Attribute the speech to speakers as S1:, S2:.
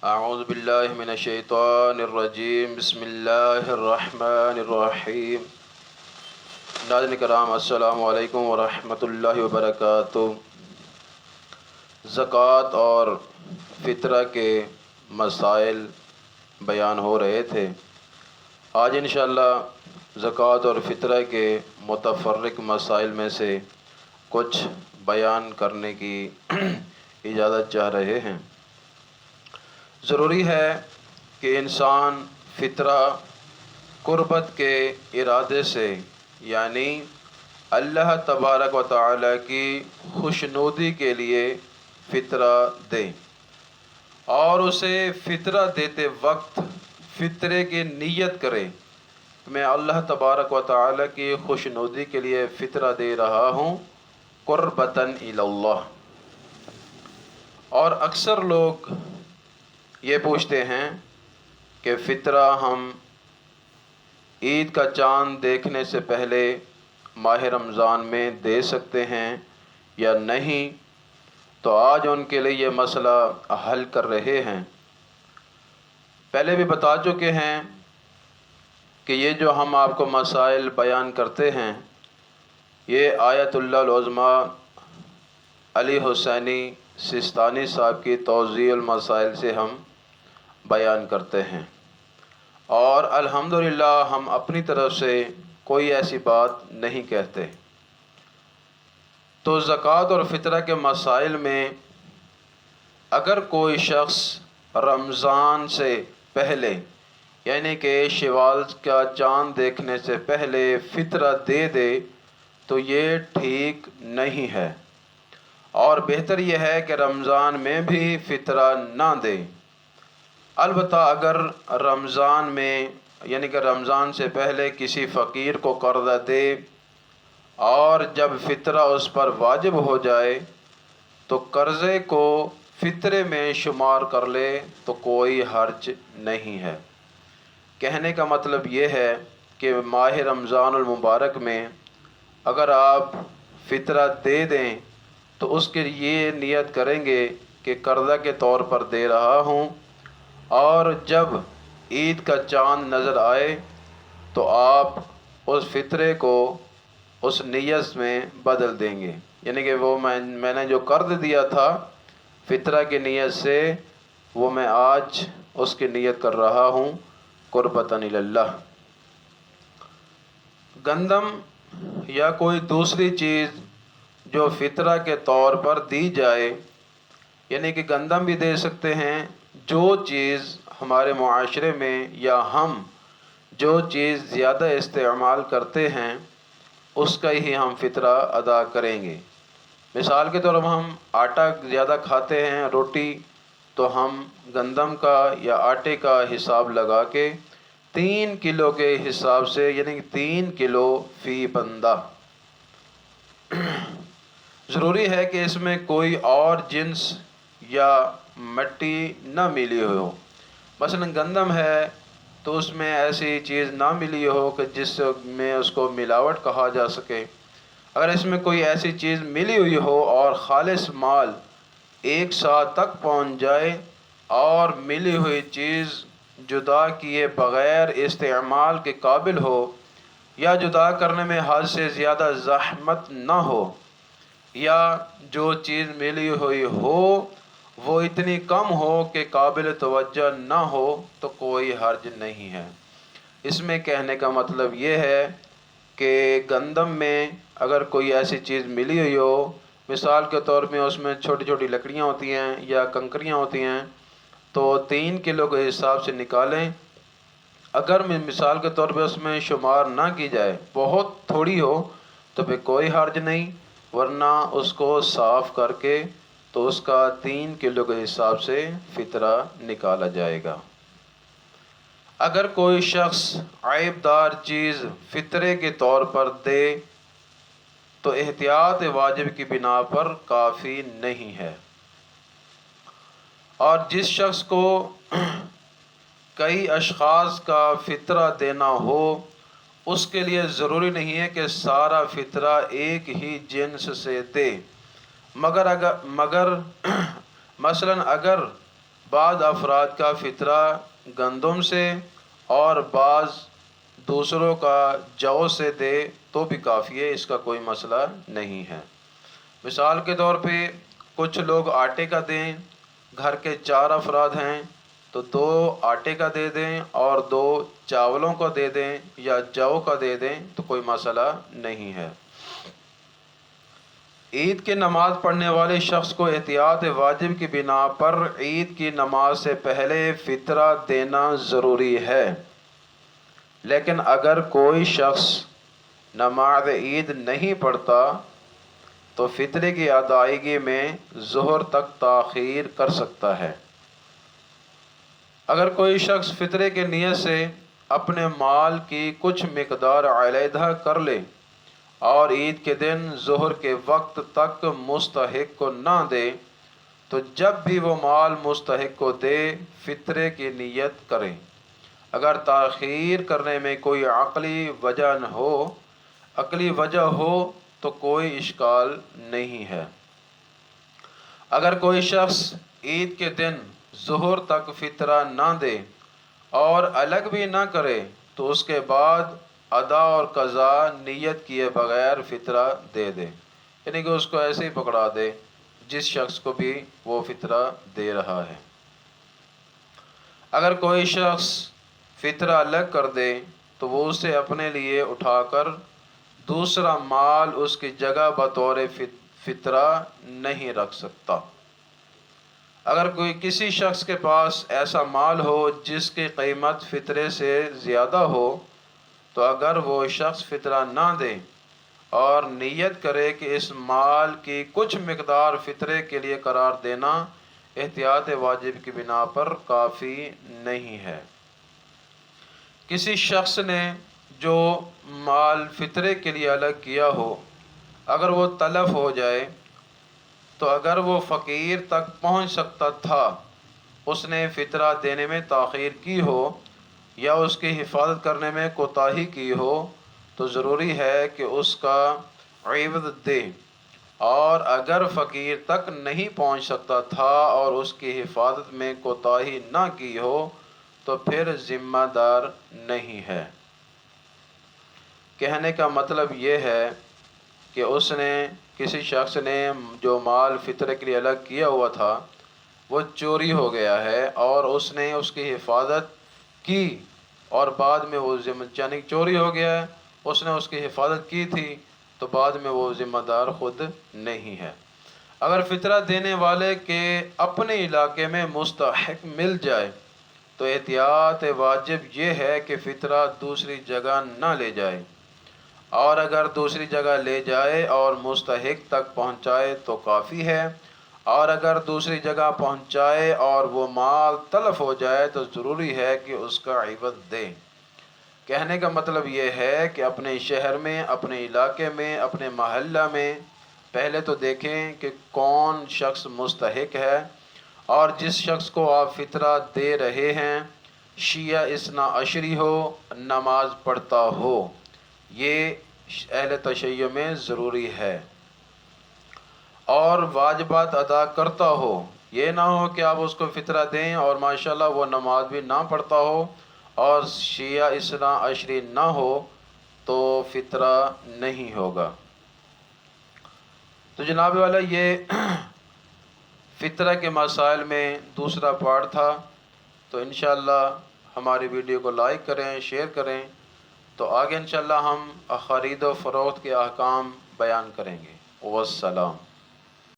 S1: اعوذ باللہ من الشیطان الرجیم بسم اللہ الرحمن الرحیم۔ ناظرین کرام السلام علیکم ورحمۃ اللہ وبرکاتہ۔ زکوٰۃ اور فطرہ کے مسائل بیان ہو رہے تھے۔ آج انشاءاللہ زکوٰۃ اور فطرہ کے متفرق مسائل میں سے کچھ بیان کرنے کی اجازت چاہ رہے ہیں۔ ضروری ہے کہ انسان فطرہ قربت کے ارادے سے یعنی اللہ تبارک و تعالیٰ کی خوشنودی کے لیے فطرہ دے، اور اسے فطرہ دیتے وقت فطرے کی نیت کرے۔ میں اللہ تبارک و تعالیٰ کی خوشنودی کے لیے فطرہ دے رہا ہوں قربتاً الی اللہ۔ اور اکثر لوگ یہ پوچھتے ہیں کہ فطرہ ہم عید کا چاند دیکھنے سے پہلے ماہ رمضان میں دے سکتے ہیں یا نہیں؟ تو آج ان کے لیے یہ مسئلہ حل کر رہے ہیں۔ پہلے بھی بتا چکے ہیں کہ یہ جو ہم آپ کو مسائل بیان کرتے ہیں، یہ آیت اللہ العظمیٰ علی حسینی سستانی صاحب کی توضیح المسائل سے ہم بیان کرتے ہیں، اور الحمدللہ ہم اپنی طرف سے کوئی ایسی بات نہیں کہتے۔ تو زکوٰۃ اور فطرہ کے مسائل میں اگر کوئی شخص رمضان سے پہلے یعنی کہ شوال کا چاند دیکھنے سے پہلے فطرہ دے دے تو یہ ٹھیک نہیں ہے، اور بہتر یہ ہے کہ رمضان میں بھی فطرہ نہ دے۔ البتہ اگر رمضان میں یعنی کہ رمضان سے پہلے کسی فقیر کو قرضہ دے اور جب فطرہ اس پر واجب ہو جائے تو قرضے کو فطرے میں شمار کر لے تو کوئی حرج نہیں ہے۔ کہنے کا مطلب یہ ہے کہ ماہ رمضان المبارک میں اگر آپ فطرہ دے دیں تو اس کے یہ نیت کریں گے کہ قرضہ کے طور پر دے رہا ہوں، اور جب عید کا چاند نظر آئے تو آپ اس فطرے کو اس نیت میں بدل دیں گے، یعنی کہ وہ میں نے جو قرض دیا تھا فطرہ کی نیت سے، وہ میں آج اس کی نیت کر رہا ہوں قربتاً الی اللہ۔ گندم یا کوئی دوسری چیز جو فطرہ کے طور پر دی جائے، یعنی کہ گندم بھی دے سکتے ہیں، جو چیز ہمارے معاشرے میں یا ہم جو چیز زیادہ استعمال کرتے ہیں اس کا ہی ہم فطرہ ادا کریں گے۔ مثال کے طور پر ہم آٹا زیادہ کھاتے ہیں، روٹی، تو ہم گندم کا یا آٹے کا حساب لگا کے 3 کلو کے حساب سے یعنی کہ 3 کلو فی بندہ۔ ضروری ہے کہ اس میں کوئی اور جنس یا مٹی نہ ملی ہو۔ مثلا گندم ہے تو اس میں ایسی چیز نہ ملی ہو کہ جس میں اس کو ملاوٹ کہا جا سکے۔ اگر اس میں کوئی ایسی چیز ملی ہوئی ہو اور خالص مال ایک ساتھ تک پہنچ جائے اور ملی ہوئی چیز جدا کیے بغیر استعمال کے قابل ہو، یا جدا کرنے میں حد سے زیادہ زحمت نہ ہو، یا جو چیز ملی ہوئی ہو وہ اتنی کم ہو کہ قابل توجہ نہ ہو، تو کوئی حرج نہیں ہے۔ اس میں کہنے کا مطلب یہ ہے کہ گندم میں اگر کوئی ایسی چیز ملی ہوئی ہو، مثال کے طور میں اس میں چھوٹی چھوٹی لکڑیاں ہوتی ہیں یا کنکریاں ہوتی ہیں، تو 3 کلو کے حساب سے نکالیں۔ اگر مثال کے طور پہ اس میں شمار نہ کی جائے، بہت تھوڑی ہو، تو پھر کوئی حرج نہیں، ورنہ اس کو صاف کر کے تو اس کا 3 کلو کے حساب سے فطرہ نکالا جائے گا۔ اگر کوئی شخص عیب دار چیز فطرے کے طور پر دے تو احتیاط واجب کی بنا پر کافی نہیں ہے، اور جس شخص کو کئی اشخاص کا فطرہ دینا ہو اس کے لیے ضروری نہیں ہے کہ سارا فطرہ ایک ہی جنس سے دے، مگر مثلا اگر بعض افراد کا فطرہ گندم سے اور بعض دوسروں کا جو سے دے تو بھی کافی ہے، اس کا کوئی مسئلہ نہیں ہے۔ مثال کے طور پہ کچھ لوگ آٹے کا دیں، گھر کے 4 افراد ہیں تو 2 آٹے کا دے دیں اور 2 چاولوں کا دے دیں یا جو کا دے دیں تو کوئی مسئلہ نہیں ہے۔ عید کی نماز پڑھنے والے شخص کو احتیاط واجب کی بنا پر عید کی نماز سے پہلے فطرہ دینا ضروری ہے، لیکن اگر کوئی شخص نماز عید نہیں پڑھتا تو فطرے کی ادائیگی میں ظہر تک تاخیر کر سکتا ہے۔ اگر کوئی شخص فطرے کی نیت سے اپنے مال کی کچھ مقدار علیحدہ کر لے اور عید کے دن ظہر کے وقت تک مستحق کو نہ دے تو جب بھی وہ مال مستحق کو دے فطرے کی نیت کرے۔ اگر تاخیر کرنے میں کوئی عقلی وجہ ہو تو کوئی اشکال نہیں ہے۔ اگر کوئی شخص عید کے دن ظہر تک فطرہ نہ دے اور الگ بھی نہ کرے تو اس کے بعد ادا اور قضا نیت کیے بغیر فطرہ دے دے، یعنی کہ اس کو ایسے ہی پکڑا دے جس شخص کو بھی وہ فطرہ دے رہا ہے۔ اگر کوئی شخص فطرہ الگ کر دے تو وہ اسے اپنے لیے اٹھا کر دوسرا مال اس کی جگہ بطور فطرہ نہیں رکھ سکتا۔ اگر کوئی کسی شخص کے پاس ایسا مال ہو جس کی قیمت فطرے سے زیادہ ہو تو اگر وہ شخص فطرہ نہ دے اور نیت کرے کہ اس مال کی کچھ مقدار فطرے کے لیے قرار دینا احتیاط واجب کی بنا پر کافی نہیں ہے۔ کسی شخص نے جو مال فطرے کے لیے الگ کیا ہو اگر وہ تلف ہو جائے تو اگر وہ فقیر تک پہنچ سکتا تھا اس نے فطرہ دینے میں تاخیر کی ہو یا اس کی حفاظت کرنے میں کوتاہی کی ہو تو ضروری ہے کہ اس کا عوض دے، اور اگر فقیر تک نہیں پہنچ سکتا تھا اور اس کی حفاظت میں کوتاہی نہ کی ہو تو پھر ذمہ دار نہیں ہے۔ کہنے کا مطلب یہ ہے کہ کسی شخص نے جو مال فطرے کے لیے الگ کیا ہوا تھا وہ چوری ہو گیا ہے اور اس نے اس کی حفاظت کی اور بعد میں وہ یعنی چوری ہو گیا ہے، اس نے اس کی حفاظت کی تھی تو بعد میں وہ ذمہ دار خود نہیں ہے۔ اگر فطرہ دینے والے کے اپنے علاقے میں مستحق مل جائے تو احتیاط واجب یہ ہے کہ فطرہ دوسری جگہ نہ لے جائے، اور اگر دوسری جگہ لے جائے اور مستحق تک پہنچائے تو کافی ہے، اور اگر دوسری جگہ پہنچائے اور وہ مال تلف ہو جائے تو ضروری ہے کہ اس کا عوض دے۔ کہنے کا مطلب یہ ہے کہ اپنے شہر میں، اپنے علاقے میں، اپنے محلہ میں پہلے تو دیکھیں کہ کون شخص مستحق ہے، اور جس شخص کو آپ فطرہ دے رہے ہیں شیعہ اثنا عشری ہو، نماز پڑھتا ہو، یہ اہل تشیع میں ضروری ہے، اور واجبات ادا کرتا ہو۔ یہ نہ ہو کہ آپ اس کو فطرہ دیں اور ماشاءاللہ وہ نماز بھی نہ پڑھتا ہو اور شیعہ اثنا عشری نہ ہو تو فطرہ نہیں ہوگا۔ تو جناب والا یہ فطرہ کے مسائل میں دوسرا پارٹ تھا، تو انشاءاللہ ہماری ویڈیو کو لائک کریں، شیئر کریں، تو آگے انشاءاللہ ہم خرید و فروخت کے احکام بیان کریں گے۔ والسلام۔